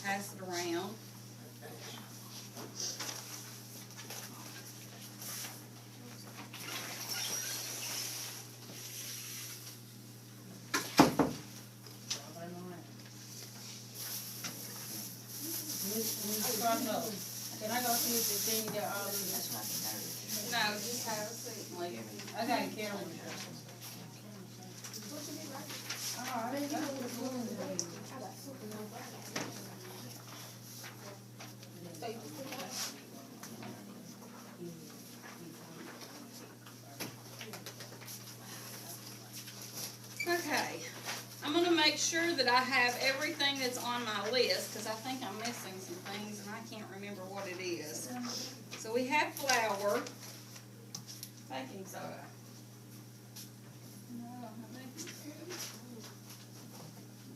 pass it around. Crosskno. Can I go see if the thing got all of this? No, just have a seat and leave it. I got a camera. Oh, I didn't know what was going Okay, I'm gonna make sure that I have everything that's on my list, because I think I'm missing some things and I can't remember what it is. So we have flour, baking soda. No, not baking soda.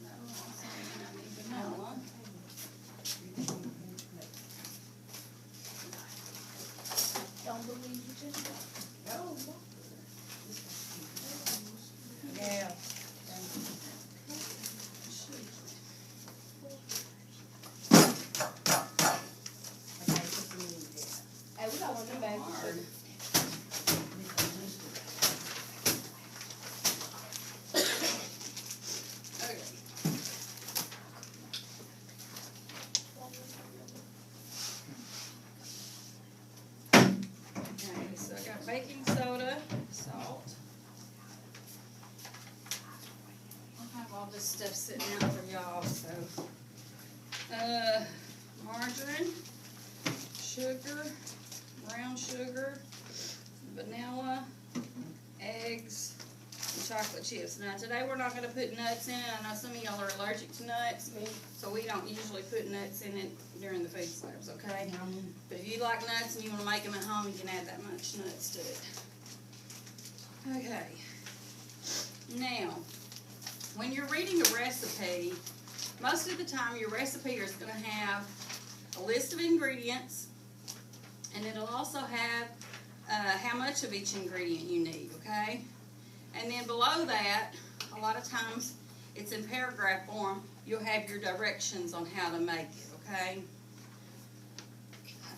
No, also I need vanilla. Don't believe you just No. Yeah. Hey, we got one of them bags. Hard. Okay. Okay, so I got baking soda, salt. I'll have all this stuff sitting out for y'all, so. Margarine, sugar, brown sugar, vanilla, eggs, and chocolate chips. Now today we're not gonna put nuts in it. I know some of y'all are allergic to nuts, so we don't usually put nuts in it during the food slabs, okay? But if you like nuts and you wanna make them at home, you can add that much nuts to it. Okay. Now, when you're reading a recipe, most of the time your recipe is gonna have a list of ingredients, and it'll also have how much of each ingredient you need, okay? And then below that, a lot of times it's in paragraph form, you'll have your directions on how to make it, okay?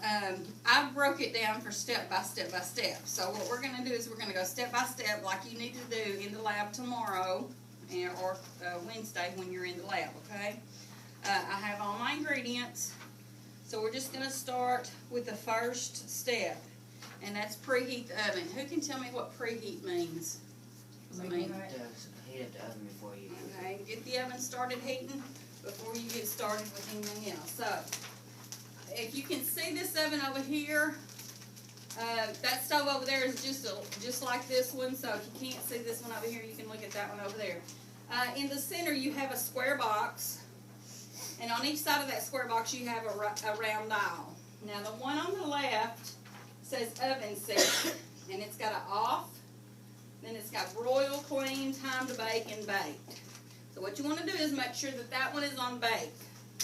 I broke it down for step by step by step. So what we're gonna do is we're gonna go step by step like you need to do in the lab tomorrow or Wednesday when you're in the lab, okay? I have all my ingredients. So we're just gonna start with the first step, and that's preheat the oven. Who can tell me what preheat means? Heat up the oven before you. Okay, get the oven started heating before you get started with anything else. So, if you can see this oven over here, that stove over there is just like this one. So if you can't see this one over here, you can look at that one over there. In the center, you have a square box. And on each side of that square box, you have a round dial. Now, the one on the left says oven set, and it's got an off, then it's got broil, clean, time to bake, and baked. So what you want to do is make sure that that one is on bake,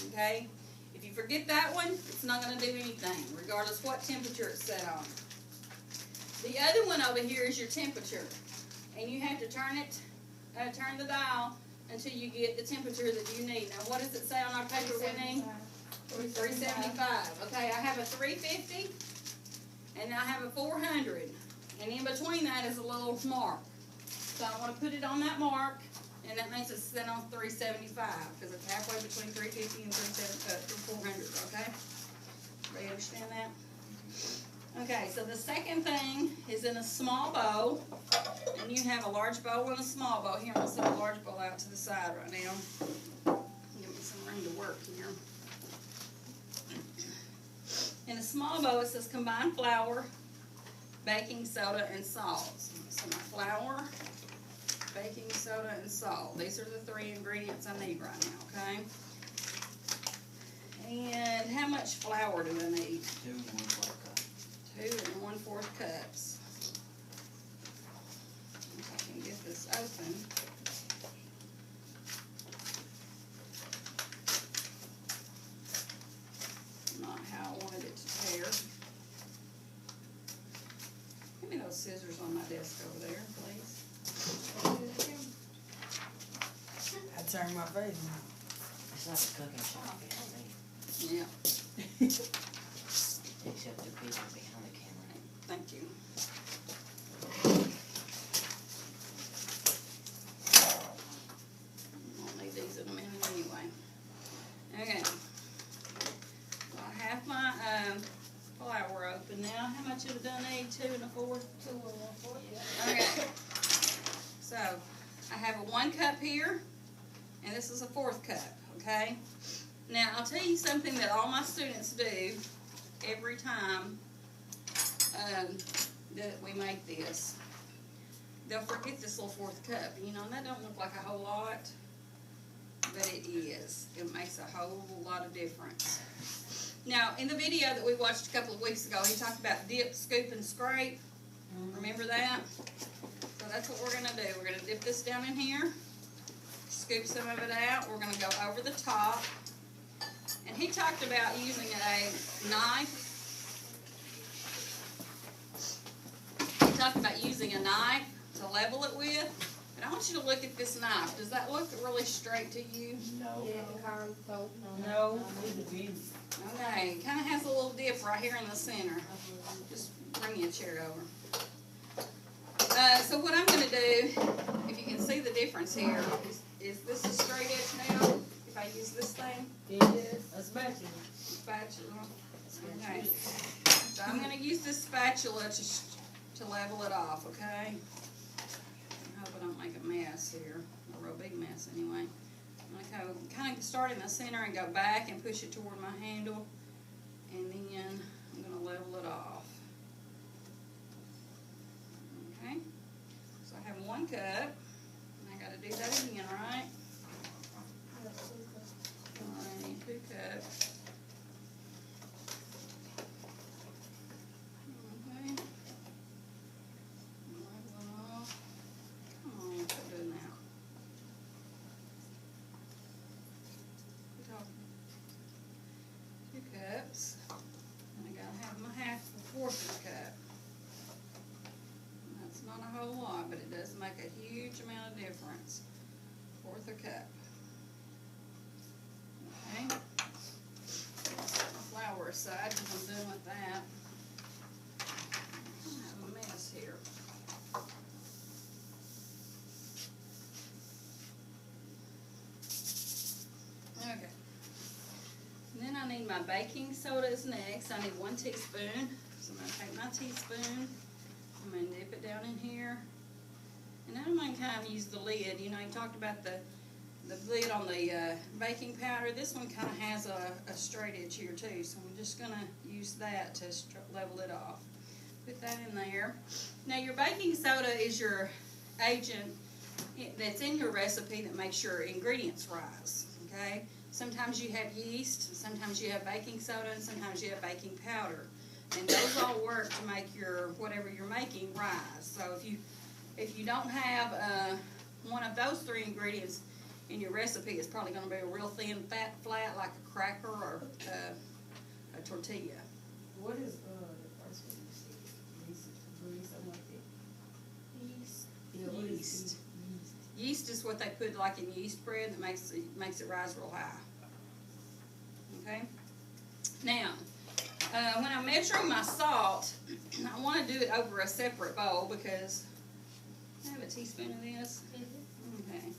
okay? If you forget that one, it's not going to do anything, regardless what temperature it's set on. The other one over here is your temperature, and you have to turn the dial until you get the temperature that you need. Now, what does it say on our paper we need? 375. Okay, I have a 350, and I have a 400, and in between that is a little mark. So I want to put it on that mark, and that means it's set on 375 because it's halfway between 350 and 400. Okay, everybody understand that? Okay, so the second thing is in a small bowl, and you have a large bowl and a small bowl. Here, I'm going to set a large bowl out to the side right now. Give me some room to work here. In a small bowl, it says combined flour, baking soda, and salt. So my flour, baking soda, and salt. These are the three ingredients I need right now, okay? And how much flour do I need? 2 1/4 cup. 2 1/4 cups. If I can get this open. Not how I wanted it to tear. Give me those scissors on my desk over there, please. I turned my face now. It's like a cooking shop. Yeah, Except the people behind the camera. thank you. I'll need these in a minute anyway. Okay. Well, I have my, flour open now. How much of it do I need? 2 1/4? 2 and 1/4, yeah. Okay. So, I have a 1 cup here, and this is a 1/4 cup, okay? Now, I'll tell you something that all my students do every time that we make this. They'll forget this little 1/4 cup. You know, and that don't look like a whole lot, but it is. It makes a whole lot of difference. Now, in the video that we watched a couple of weeks ago, he talked about dip, scoop, and scrape. Remember that? So that's what we're going to do. We're going to dip this down in here, scoop some of it out. We're going to go over the top. And he talked about using a knife. He talked about using a knife to level it with. But I want you to look at this knife. Does that look really straight to you? No. Yeah, kind of, so, No, it depends. Okay, it kind of has a little dip right here in the center. Just bring your chair over. So what I'm going to do, if you can see the difference here, is this a straight edge now? If I use this thing, It is a spatula. spatula. Okay. So I'm going to use this spatula to level it off, okay? I hope I don't make a mess here, a real big mess anyway. I'm going to kind of start in the center and go back and push it toward my handle, and then I'm going to level it off. Okay? So I have 1 cup, and I got to do that again, right? I need 2 cups. Okay. Level it off. Come on, quit doing that. Quit talking. 2 cups. And I gotta have my half of a 1/4 of a cup. That's not a whole lot, but it does make a huge amount of difference. 1/4 a cup. Okay. Flour aside, because I'm done with that. I have a mess here. Okay. And then I need my baking sodas next. I need 1 teaspoon. So I'm going to take my teaspoon. I'm going to dip it down in here. And then I'm going to kind of use the lid. You know, you talked about the lid on the baking powder. This one kind of has a straight edge here too. So I'm just going to use that to level it off. Put that in there. Now your baking soda is your agent that's in your recipe that makes your ingredients rise. Okay? Sometimes you have yeast, sometimes you have baking soda, and sometimes you have baking powder. And those all work to make your whatever you're making rise. So if you don't have one of those 3 ingredients in your recipe, it's probably going to be a real thin, flat, like a cracker or a tortilla. What is the first one you said? Yeast, grease, something like that? Yeast. Yeah, what is Yeast. yeast? Yeast is what they put like in yeast bread that makes it rise real high. Okay? Now, when I'm measuring my salt, I want to do it over a separate bowl because I have a teaspoon of this. Okay.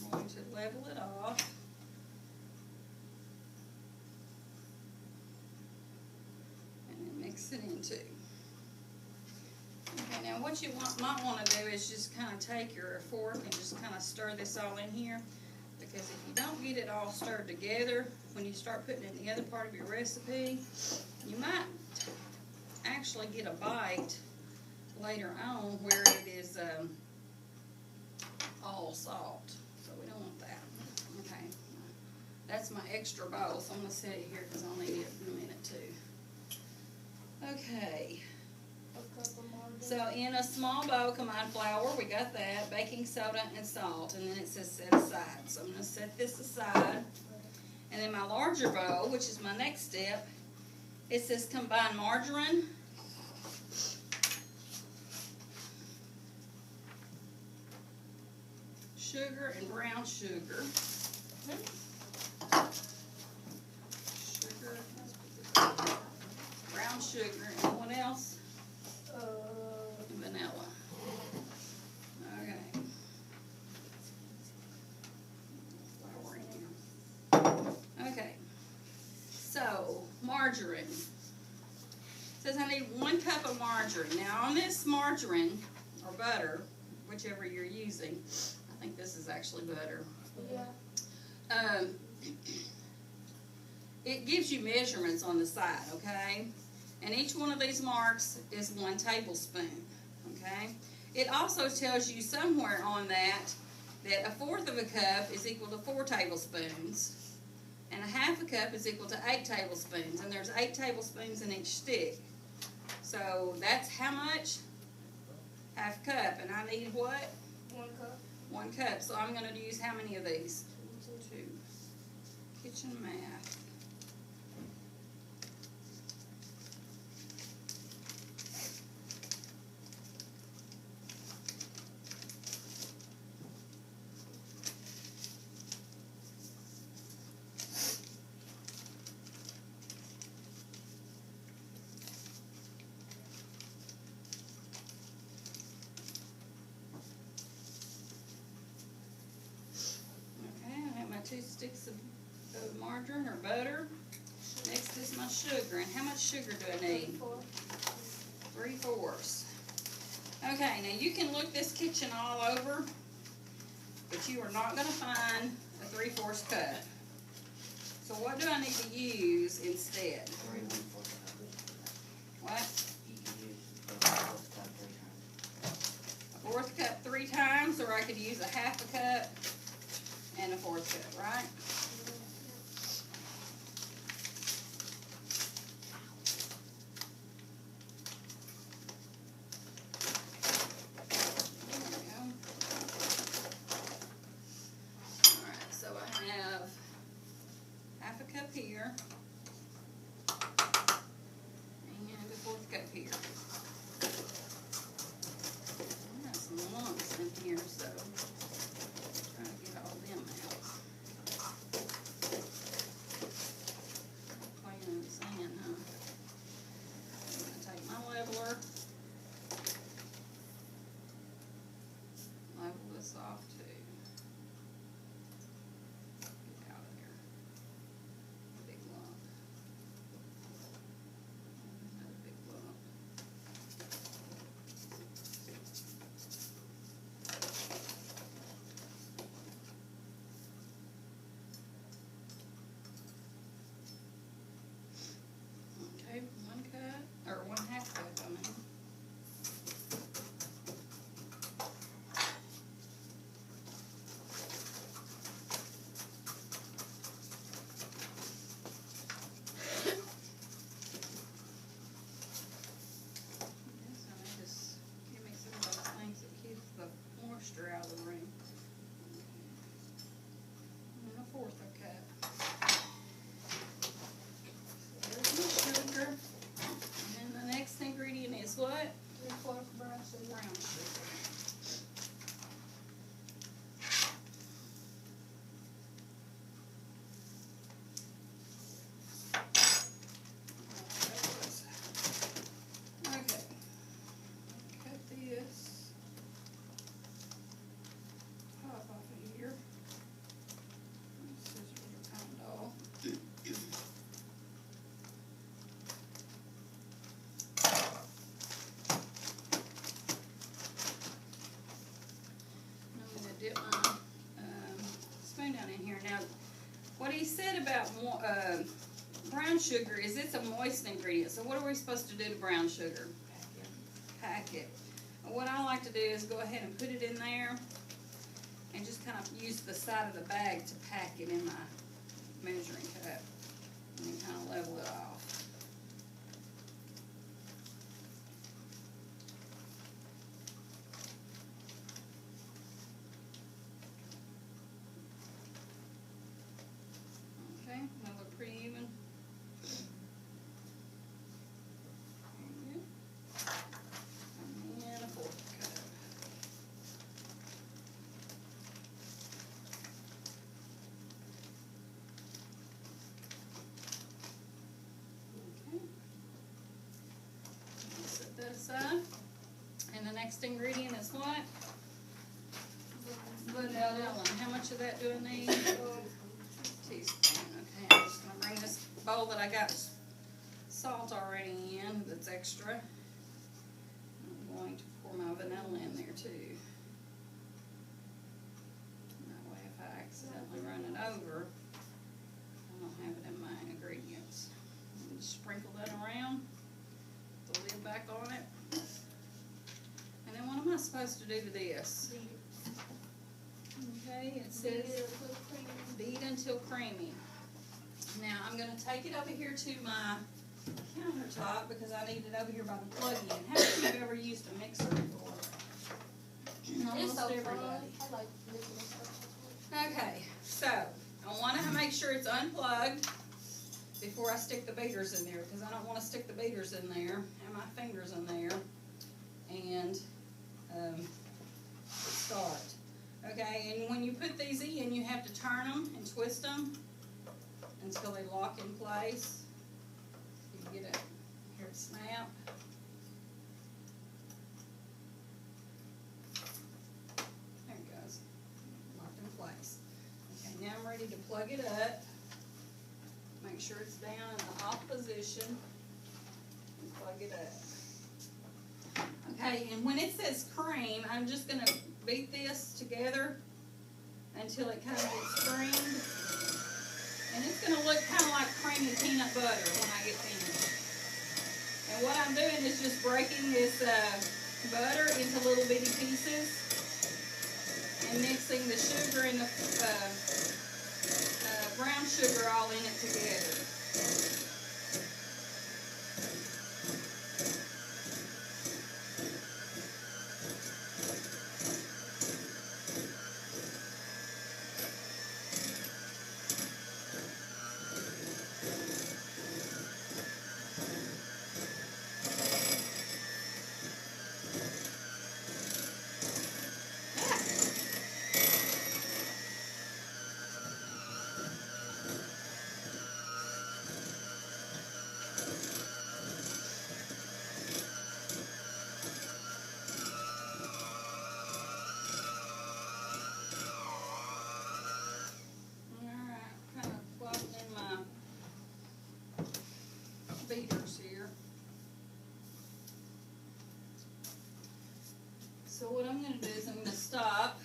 I'm going to level it off. And then mix it into. Okay, now what you might want to do is just kind of take your fork and just kind of stir this all in here. Because if you don't get it all stirred together, when you start putting it in the other part of your recipe, you might actually get a bite later on where it is all salt. So we don't want that. Okay, that's my extra bowl, so I'm going to set it here because I'll need it in a minute too. Okay. So in a small bowl, combined flour, we got that, baking soda and salt, and then it says set aside. So I'm going to set this aside. And then my larger bowl, which is my next step, it says combine margarine, sugar, and brown sugar. margarine. It says I need 1 cup of margarine. Now on this margarine, or butter, whichever you're using, I think this is actually butter. Yeah. It gives you measurements on the side, okay? And each one of these marks is 1 tablespoon, okay? It also tells you somewhere on that 1/4 of a cup is equal to 4 tablespoons, and 1/2 cup is equal to 8 tablespoons, and there's 8 tablespoons in each stick. So that's how much? 1/2 cup, and I need what? 1 cup. 1 cup. So I'm going to use how many of these? 2. Kitchen math. Okay, I have my 2 sticks of margarine or butter. Next is my sugar. And how much sugar do I need? 3/4. Okay, now you can look this kitchen all over, but you are not going to find a 3/4 cup. So what do I need to use instead? 3 1/4 cup. What? You can use a 1/4 cup 3 times. A 1/4 cup 3 times, or I could use a 1/2 cup and a 1/4 cup, right? Alright, so I have 1/2 cup here and a 1/4 cup here. I have some lumps in here, so try to get all them out. Playing in the sand, huh? I'm gonna take my leveler, level this off too. Get out of there. Big lump. Another big lump. Okay, 1 cup, or 1/2 cup, I mean. Yes, I may just give me some of those things that keeps the moisture out of the room. And 1/4 cup. There's my sugar. And then the next ingredient is what? 3/4 brown sugar. Brown sugar. Okay. Cut this top off of here. Scissors are kind of dull. I'm gonna dip my spoon down in here. Now, what he said about brown sugar is it's a moist ingredient. So what are we supposed to do to brown sugar? Pack it. And what I like to do is go ahead and put it in there and just kind of use the side of the bag to pack it in my measuring cup and then kind of level it off. Okay, that look pretty even. There you go. And a 1/4 cup. Okay. I'll set that aside. And the next ingredient is what? Vanilla. How much of that do I need? Teaspoon. Okay, I'm just gonna bring this bowl that I got salt already in that's extra. I'm going to pour my vanilla in there too. That way if I accidentally run it over, I don't have it in my ingredients. And just sprinkle that around, the lid back on it. And then what am I supposed to do to this? Okay, it says beat until creamy. Now I'm going to take it over here to my countertop because I need it over here by the plug-in. How many of you have ever used a mixer before? Almost so everybody. fun. I like listening to stuff. Okay, so I want to make sure it's unplugged before I stick the beaters in there because I don't want to stick the beaters in there and my fingers in there and start. Okay, and when you put these in, you have to turn them and twist them until they lock in place. You get it, here it snap. There it goes, locked in place. Okay, now I'm ready to plug it up. Make sure it's down in the off position and plug it up. Okay, and when it says cream, I'm just going to beat this together until it kind of gets creamed. And it's going to look kind of like creamy peanut butter when I get finished. And what I'm doing is just breaking this butter into little bitty pieces and mixing the sugar and the brown sugar all in it together. Beaters here. So what I'm going to do is I'm going to stop,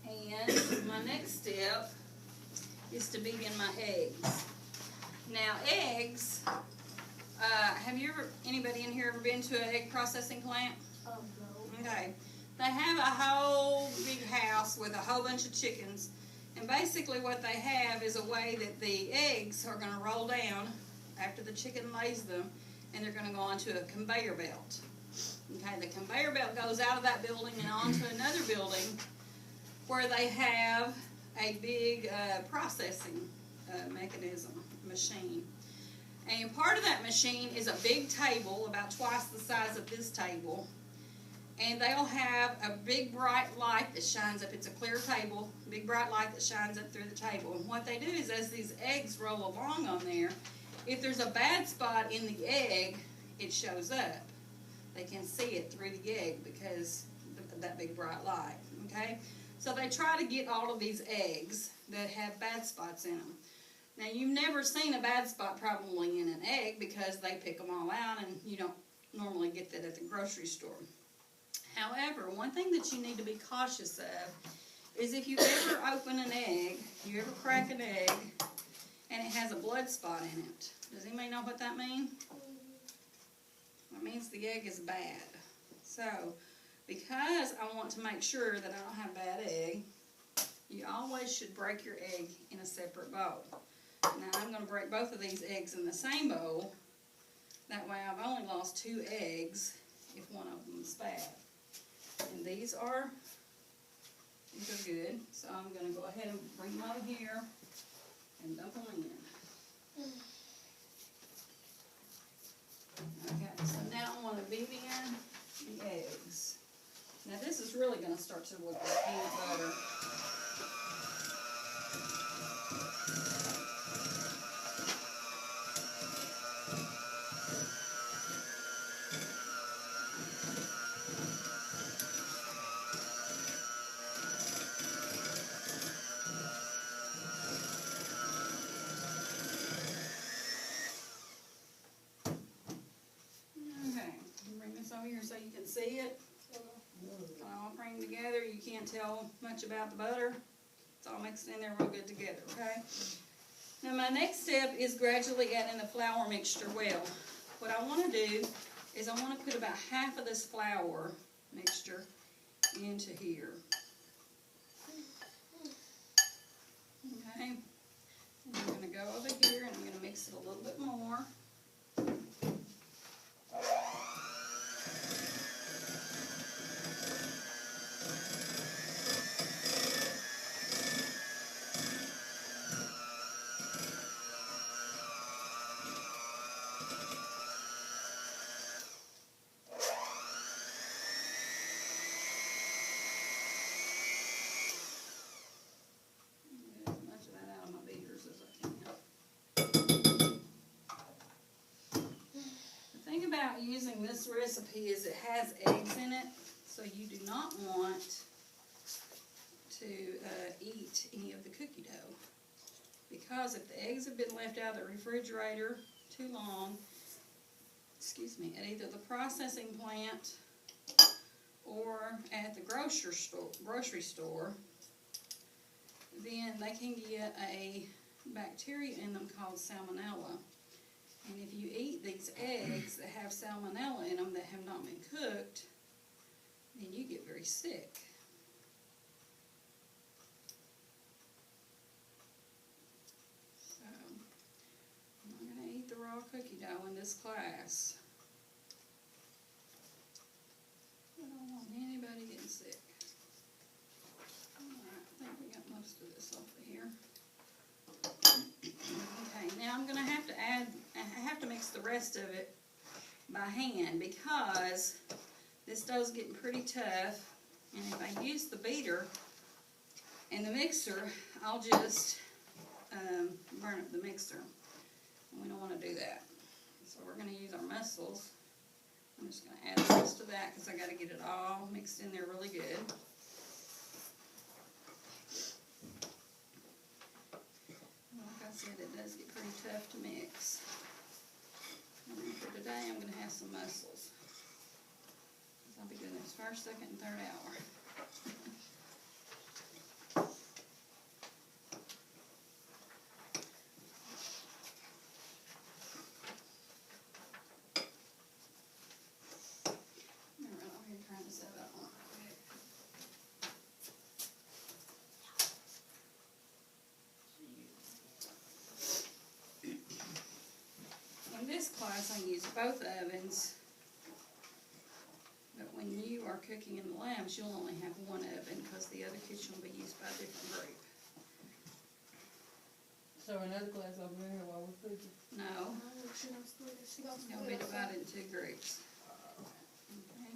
and my next step is to beat in my eggs. Now eggs, have you ever, anybody in here ever been to an egg processing plant? Oh, no. Okay. They have a whole big house with a whole bunch of chickens, and basically what they have is a way that the eggs are going to roll down after the chicken lays them, and they're going to go onto a conveyor belt. Okay, the conveyor belt goes out of that building and onto another building where they have a big processing mechanism, machine. And part of that machine is a big table, about twice the size of this table, and they'll have a big bright light that shines up. It's a clear table, big bright light that shines up through the table. And what they do is as these eggs roll along on there, if there's a bad spot in the egg, it shows up. They can see it through the egg because of that big bright light, okay? So they try to get all of these eggs that have bad spots in them. Now, you've never seen a bad spot probably in an egg because they pick them all out, and you don't normally get that at the grocery store. However, one thing that you need to be cautious of is if you ever open an egg, you ever crack an egg, and it has a blood spot in it. Does anybody know what that means? That means the egg is bad. So, because I want to make sure that I don't have bad egg, you always should break your egg in a separate bowl. Now, I'm going to break both of these eggs in the same bowl. That way, I've only lost 2 eggs if one of them is bad. And these are good. So, I'm going to go ahead and bring them over here and dump them in. Okay, so now I want to beat in the eggs. Now this is really going to start to look like peanut butter. tell much about the butter. It's all mixed in there real good together, okay? Now my next step is gradually adding the flour mixture well. What I want to do is I want to put about half of this flour mixture into here. Okay, and I'm going to go over here and I'm going to mix it a little bit more. About using this recipe is it has eggs in it, so you do not want to eat any of the cookie dough, because if the eggs have been left out of the refrigerator too long, at either the processing plant or at the grocery store, then they can get a bacteria in them called salmonella. And if you eat these eggs that have salmonella in them that have not been cooked, then you get very sick. So, I'm not going to eat the raw cookie dough in this class. I don't want anybody getting sick. Alright, I think we got most of this off of here. Okay, now I'm going to have to mix the rest of it by hand, because this dough's getting pretty tough, and if I use the beater and the mixer, I'll just burn up the mixer, and we don't want to do that. So we're going to use our mussels. I'm just going to add the rest of that because I got to get it all mixed in there really good. Like I said, it does get pretty tough to mix. And then for today, I'm going to have some mussels. I'll be doing this first, second, and third hour. I'm right over here trying to set that one. In this class, I use both ovens, but when you are cooking in the labs, you'll only have one oven because the other kitchen will be used by a different group. So another class over here while we're cooking? No, She gonna split it. She gonna it'll split be it. divided in two groups. Okay.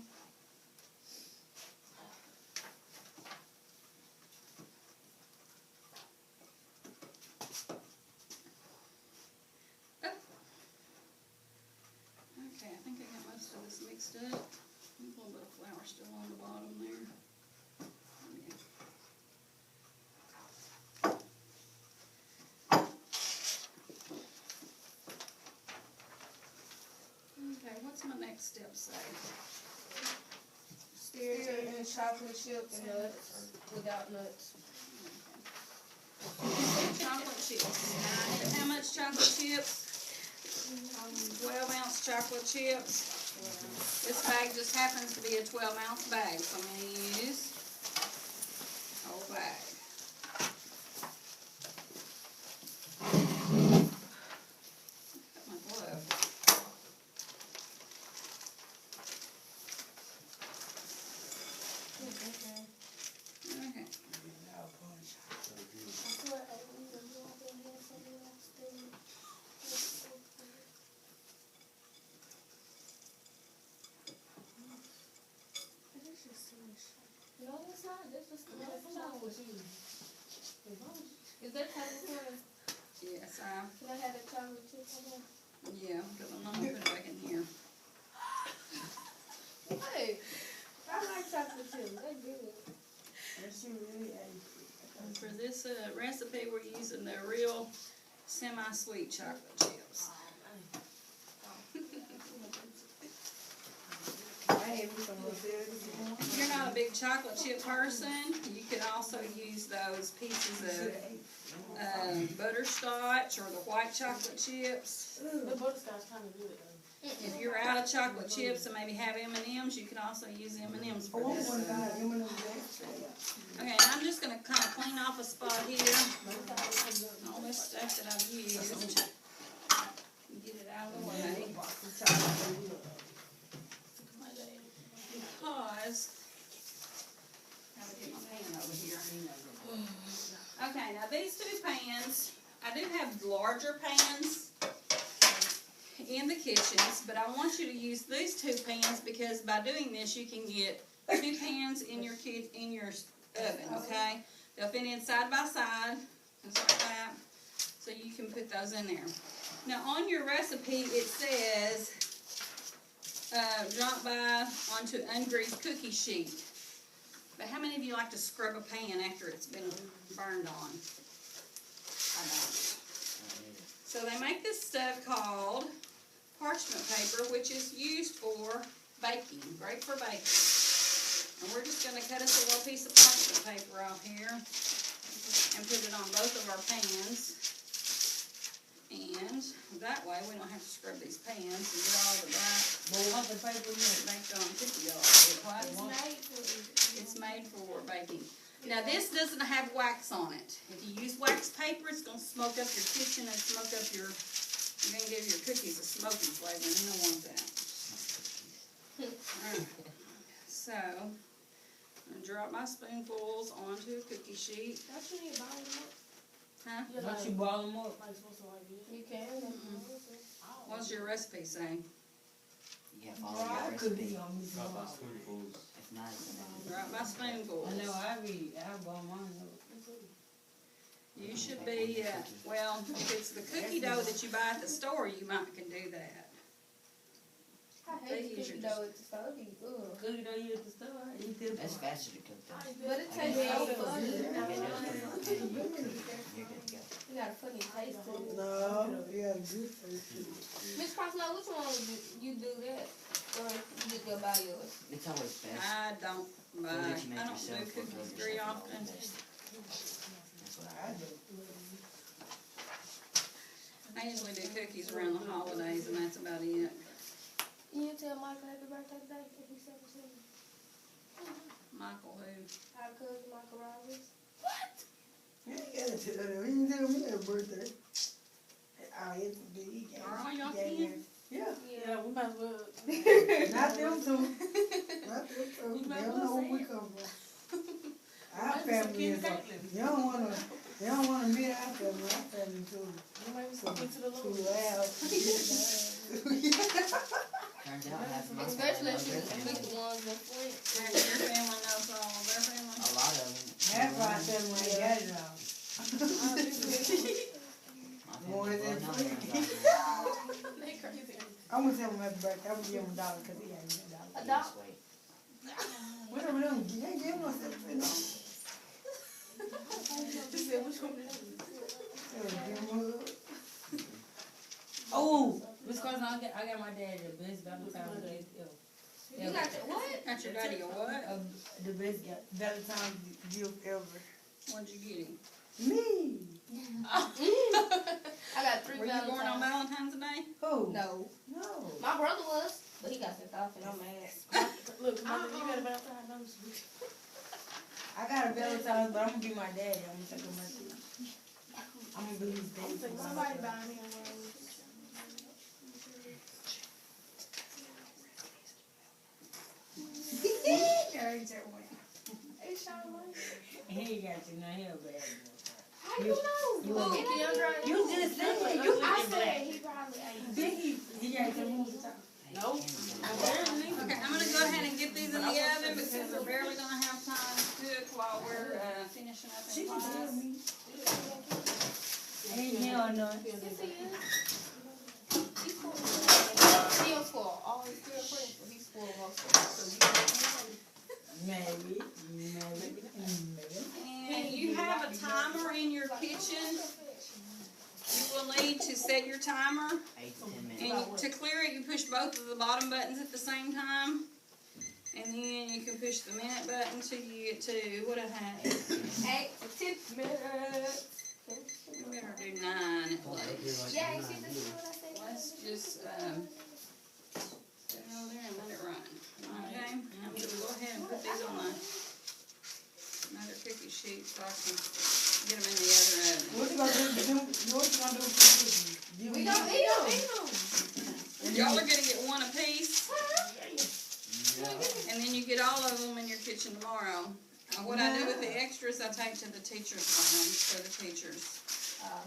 Okay, I think I got most of this mixed up. A little bit of flour still on the bottom there. Yeah. Okay, what's my next step say? Stir it in chocolate chip and nuts, without nuts. Chocolate chips. Now, how much chocolate chips? 12-ounce chocolate chips. This bag just happens to be a 12-ounce bag, so I'm going to use the whole bag. Got my glove. Okay. No, it's not. That's just the chocolate. Is that chocolate corn? Yes, Can I have the chocolate chip on there? yeah, because I'm not going to put it back in here. Hey, I like chocolate chips. They're good. She really And for this recipe, we're using the real semi-sweet chocolate chips. I had me some Rosetta this morning. If you're not a big chocolate chip person, you could also use those pieces of butterscotch or the white chocolate chips. The butterscotch kinda good though. If you're out of chocolate chips and maybe have M&Ms, you can also use M&Ms for Oh, I this. want to buy M&M's. Okay, I'm just gonna kind of clean off a spot here. All this stuff that I've used. Get it out of the way. Because, gotta get my pan over here. Okay, now these two pans, I do have larger pans in the kitchens, but I want you to use these two pans because by doing this, you can get two pans in your oven, okay? They'll fit in side by side, just like that, so you can put those in there. Now, on your recipe, it says, drop by onto ungreased cookie sheet. But how many of you like to scrub a pan after it's been burned on? I don't. So they make this stuff called parchment paper, which is used for baking, great for baking. And we're just going to cut us a little piece of parchment paper off here and put it on both of our pans. And that way we don't have to scrub these pans and get all the But the paper baked on cookie dough. It's made for baking. Now this doesn't have wax on it. If you use wax paper, it's going to smoke up your kitchen and smoke up your, you're going to give your cookies a smoky flavor, and you don't want that. So, I'm going to drop my spoonfuls onto a cookie sheet. Don't you need to bottle them up? Huh? Yeah, Don't you boil them up? Like supposed to like this? You can. What's your recipe say? You gotta follow Dry your could recipe. be on me. Drop my spoonfuls. If not, it's gonna Drop my spoonfuls. I know, I boil mine up. You should be, well, if it's the cookie dough that you buy at the store, you might can do that. I hate cookie dough at the store. Cookie dough you at the store? I eat them. That's faster to cook though. But it tastes so You funny. can just put it on pan, you're good to go. You got a funny taste to it. No, you got a good taste to it. Miss Crosskno, which one would you do that? Or you just go buy yours? It's always best. I don't buy, What did you make I don't yourself do or cookies build very yourself? often. That's what I I do. I usually do cookies around the holidays and that's about it. You didn't tell Michael happy birthday today? He's 17. Michael who? Our cousin Michael Roberts. You ain't gotta tell them. You can tell me happy birthday. It's big. Are all y'all kids? Yeah. Yeah, we might as well. Not them two. Not them two. You They might don't as well know where we say it. come from. Our family is you don't wanna meet our family. Our family too. You might be speaking to the Too Lord. loud. Turns out half of my Especially if family knows you their pick the family. ones in Flint. Your family knows all of their family? A lot of them. Half our family ain't got it all. My More family, than well, three. They crazy. I'm gonna tell him happy birthday. I'm gonna give him $1 because he ain't give me $1. A Just dog. wait. Whatever them, you ain't give him no $7. She said, which one is it? Oh, Miss Crosskno, I got my dad the best Valentine's gift ever. You got your what? Got your daddy a what? The best Valentine's gift ever. What'd you get him? Me. I got 3 Were you born on Valentine's. Valentine's Day? Who? No. No. My brother was, but he got sent off and I'm mad. Look, Mother, you got a Valentine's number. I got a Valentine's, but I'm gonna be my daddy. I'm gonna take him my kid. I'm gonna be his daddy. for Somebody Valentine's. buy me a rose. Hey, Charlotte. He ain't got you, now he a bad boy. How you know? You Who? a- Mickey Andre? You just said it. You, I said he probably ain't. Then he got the moves top. Nope. Okay, I'm gonna go ahead and get these in the oven because we're barely gonna have time to cook while we're finishing up She in can tell class. me. Ain't hell no. Yes, he is. He's full of He was full. All his good friends, but he's full of most of them. Maybe. And you have a timer in your kitchen. You will need to set your timer. 8 to 10 minutes. And to clear it, you push both of the bottom buttons at the same time. And then you can push the minute button till you get to, what I have. 8 to 10 minutes. You better do 9 at least. Yeah, you see this is what I said? Let's just, set it over there and let it run. Okay, I'm gonna go ahead and put these on another cookie sheet so I can get them in the other oven. What you gonna do? What you gonna do with the cookies? We don't eat them. Y'all are gonna get one apiece, and then you get all of them in your kitchen tomorrow. What I do with the extras, I take to the teachers' lounge for the teachers.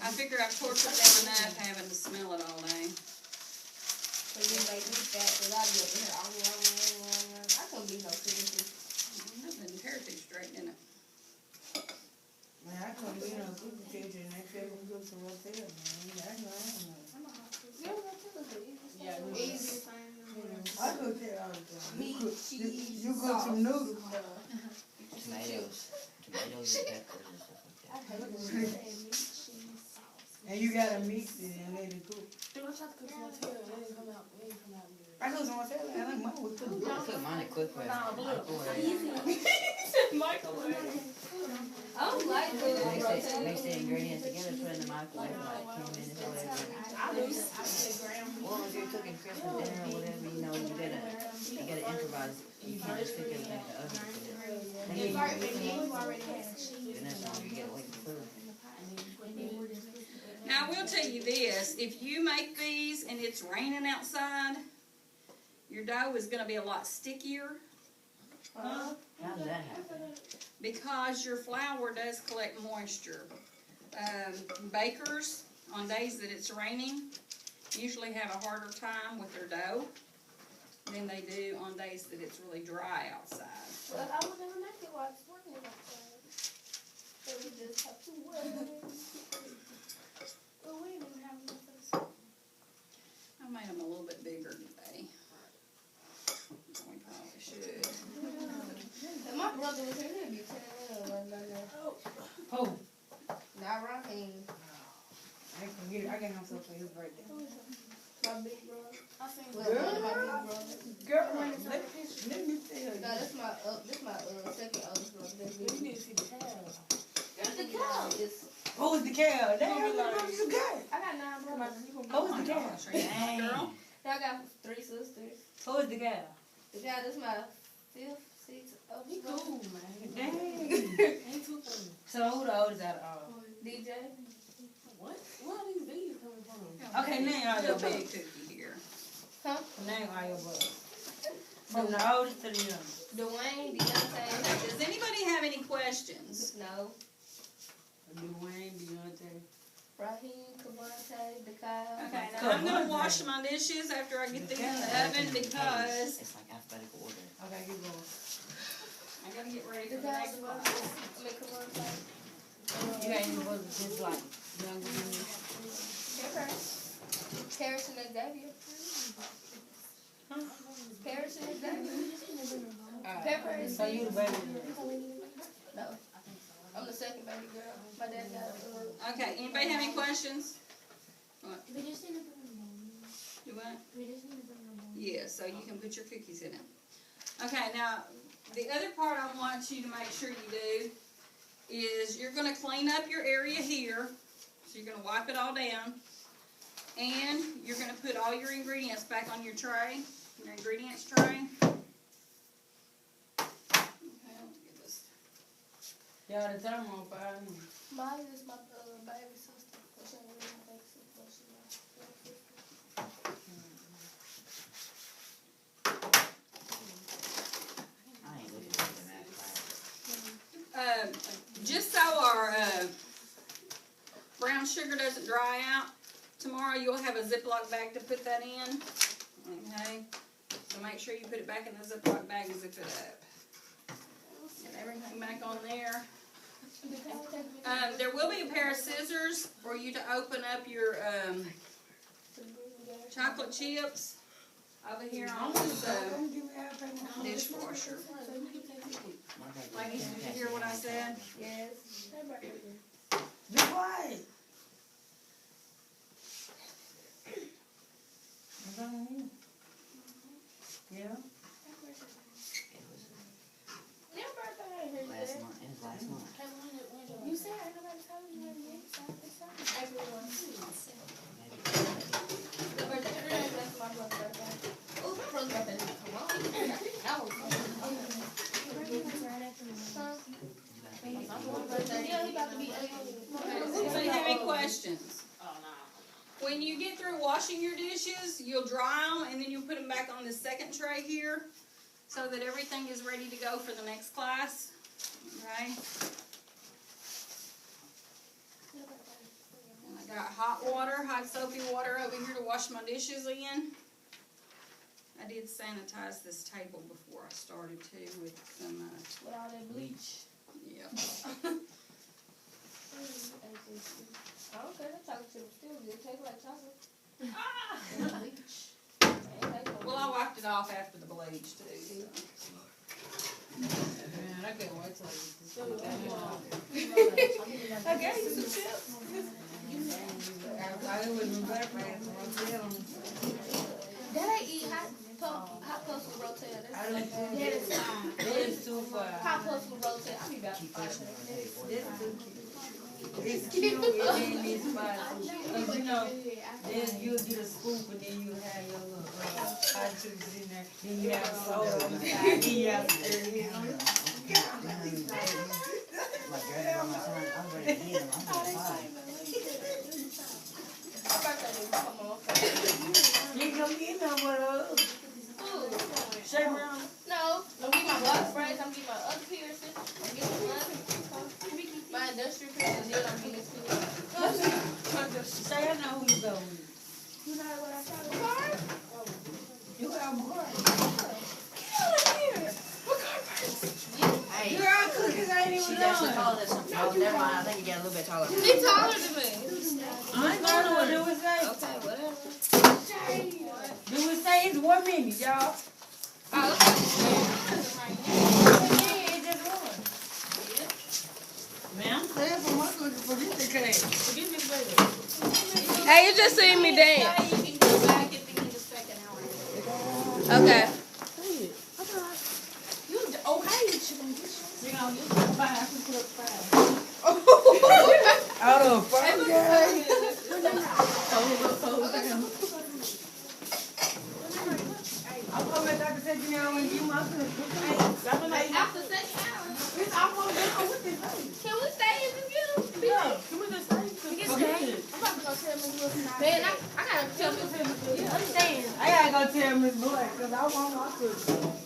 I figure I've tortured them enough having to smell it all day. So then they eat that, but I be up in here all I can't be no cookies. Nothing heritage straight, didn't it? Man, I couldn't be no cookie teacher and they fed me good to Rotel, man. That's what I don't know. Yeah, Easy. I cook that all the time. Meat, cheese, You cook some noodles. Tomatoes and peppers and stuff like that. And you gotta mix it and let it cook. Dude, I tried to cook some tail. It didn't come out. It didn't come out good. I cook some Rotel and I think mine was cooked. I cook mine quick with microwave. Microwave. I don't like Mix the ingredients together, put it in the microwave for like 10 minutes or whatever. I said graham. Or if you're cooking Christmas dinner or whatever, you know, you gotta improvise. You can't just stick everything in the oven. Then you and that's how you get away from food. Now, I will tell you this, if you make these and it's raining outside, your dough is gonna be a lot stickier How does that happen? because your flour does collect moisture. Bakers, on days that it's raining, usually have a harder time with their dough than they do on days that it's really dry outside. But I was gonna make it while it's working outside. So we just have to wait. But we didn't have enough. I made them a little bit bigger today. We probably should. If my brother was here, he'd be telling me right now. Oh, Not Raheem. I can get it. I got him something for his birthday. My big brother. I seen Well, one of my big brothers. Girl, let me tell you. No, this my second oldest brother. That's you big. need to see the cow. The cow is. Who was the cow? Damn, what you got? I got 9 brothers. Who was the cow? Are you my girl? I got 3 sisters. Who was the cow? The guy that's my 5th, 6th He oldest brother. cool, man. Dang. Ain't too funny. So who the oldest out of all? DJ. What? Where are these bees coming from? Okay, name all Little your big brothers. cookie here. Huh? Name all your brothers. From the oldest to the youngest. Dwayne, Deontay. Does anybody have any questions? No. Dwayne, Deontay. Raheem, Cavante, Dakyle. Okay, now I'm gonna wash my dishes after I get these in the oven because It's like alphabetical order. Okay, keep going. I gotta get ready for the Dakyle, next one. Cavante. You got any brothers just like younger than you? Paris and Xavier. Paris and Xavier. Pepper is. So you the baby? No. I'm the second baby girl. My dad got Okay, anybody have any questions? We just need to bring them Do what? We just need to bring them Yeah, so you can put your cookies in it. Okay, now, the other part I want you to make sure you do is you're gonna clean up your area here. So you're gonna wipe it all down. And you're gonna put all your ingredients back on your tray, your ingredients tray. Okay, let me get this. Y'all the time on fire. Mine is my baby sister. She ain't really my baby sister, but she my I ain't looking at the map. Just so our brown sugar doesn't dry out, tomorrow you'll have a Ziploc bag to put that in. Okay? So make sure you put it back in the Ziploc bag and zip it up. Get everything back on there. There will be a pair of scissors for you to open up your chocolate chips over here on this dishwasher. Ladies, did you hear what I said? Yes. Be quiet. Yeah. When you get through washing your dishes, you'll dry them and then you'll put them back on the second tray here so that everything is ready to go for the next class. Okay? And I got hot soapy water over here to wash my dishes in. I did sanitize this table before I started too with some, With all that bleach. yeah. I don't care, that chocolate chip is still good. It tastes like chocolate. Bleach. Well, I wiped it off after the bleach too. So. Man, I can't wait till I get this. I gave you some chips. I was better for that. Dad, I eat hot puffs with rotel. I don't think That is fine. it is too far. Hot puffs with rotel. I be about Keep 5 pushing on minutes. the It's too cute. It's cute and then it's spicy. Cause you know, then you'll get a scoop and then you have your little hot chips in there. Then you have soda on the side. Then you have Like right around my time, I'm ready to eat them. I'm gonna buy. My birthday didn't come on. You ain't gonna get no more of those. Shake around. No, I'm getting my box braids, I'm getting my other piercing, I'm getting my industrial piercing, and then I'm getting this too. Say I know who you go with. You know what I thought? You have more. Hey, Girl, cookies ain't she's even actually done. taller than something. Oh, never mind. I think you got a little bit taller. He taller than me. I ain't gonna what do it say. Okay, whatever. Do it say it's 1 minute, y'all. Oh, Yeah, it's just one. Man, I'm saying for my cookies for this to cut. Forget this baby. Hey, you just seen me dance. Yeah, you can go back if you need a second hour. Okay. Out of fun, guys. I'm coming back to take you now and give my cookies. After second hour. It's almost done with this baby. Can we stay and just get them? Yeah, can we just say We cookies? can stay. I'm about to go tell Miss Wilson. Man, I gotta tell Miss Wilson. I gotta go tell Miss Boy, because I want my cookies.